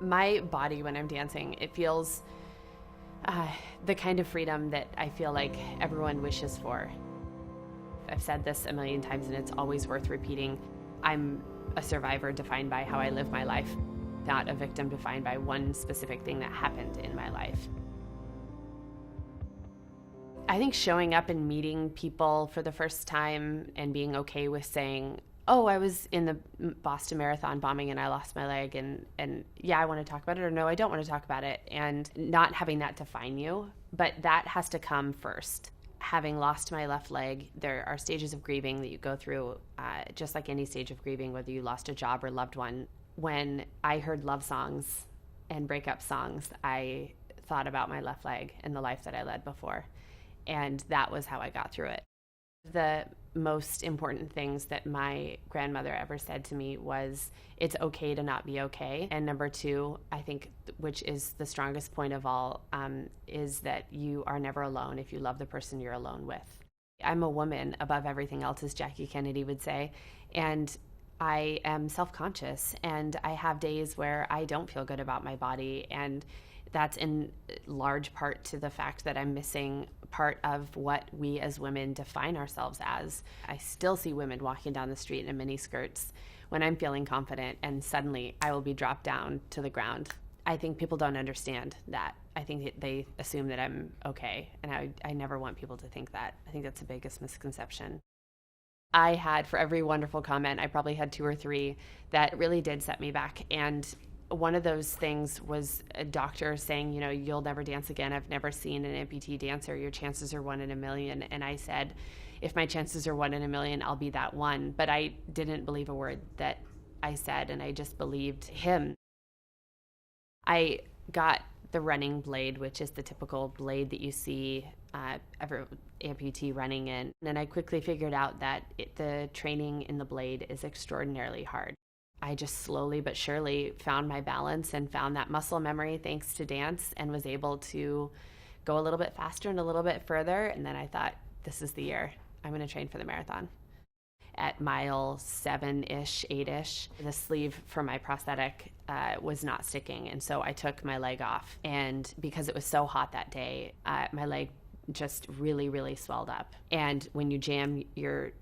My body when I'm dancing, it feels the kind of freedom that I feel like everyone wishes for. I've said this a million times and it's always worth repeating. I'm a survivor defined by how I live my life, not a victim defined by one specific thing that happened in my life. I think showing up and meeting people for the first time and being okay with saying, oh, I was in the Boston Marathon bombing and I lost my leg and yeah, I want to talk about it, or no, I don't want to talk about it, and not having that define you. But that has to come first. Having lost my left leg, there are stages of grieving that you go through, just like any stage of grieving, whether you lost a job or loved one. When I heard love songs and breakup songs, I thought about my left leg and the life that I led before. And that was how I got through it. The most important things that my grandmother ever said to me was, it's okay to not be okay. And number two, I think, which is the strongest point of all, is that you are never alone if you love the person you're alone with. I'm a woman above everything else, as Jackie Kennedy would say, and I am self-conscious, and I have days where I don't feel good about my body, and that's in large part to the fact that I'm missing part of what we as women define ourselves as. I still see women walking down the street in mini skirts when I'm feeling confident, and suddenly I will be dropped down to the ground. I think people don't understand that. I think they assume that I'm okay, and I never want people to think that. I think that's the biggest misconception. I had, for every wonderful comment, I probably had 2 or 3 that really did set me back. And one of those things was a doctor saying, you know, you'll never dance again. I've never seen an amputee dancer. Your chances are 1 in a million. And I said, if my chances are 1 in a million, I'll be that one. But I didn't believe a word that I said, and I just believed him. I got the running blade, which is the typical blade that you see every amputee running in. And I quickly figured out that the training in the blade is extraordinarily hard. I just slowly but surely found my balance and found that muscle memory thanks to dance, and was able to go a little bit faster and a little bit further. And then I thought, this is the year. I'm going to train for the marathon. At mile 7-ish, 8-ish, the sleeve for my prosthetic was not sticking. And so I took my leg off. And because it was so hot that day, my leg just really, really swelled up. And when you jam your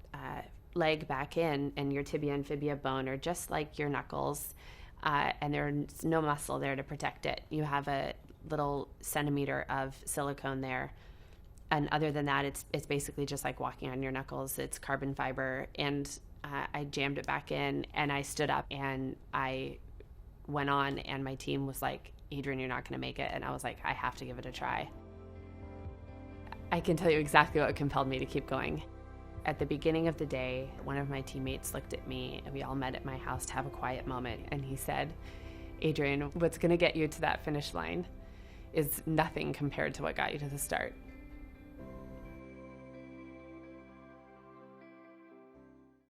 leg back in, and your tibia and fibia bone are just like your knuckles, and there's no muscle there to protect it. You have a little centimeter of silicone there, and other than that, it's basically just like walking on your knuckles. It's carbon fiber. And I jammed it back in, and I stood up and I went on, and my team was like, Adrianne, you're not going to make it. And I was like, I have to give it a try. I can tell you exactly what compelled me to keep going. At the beginning of the day, one of my teammates looked at me, and we all met at my house to have a quiet moment. And he said, Adrianne, what's going to get you to that finish line is nothing compared to what got you to the start.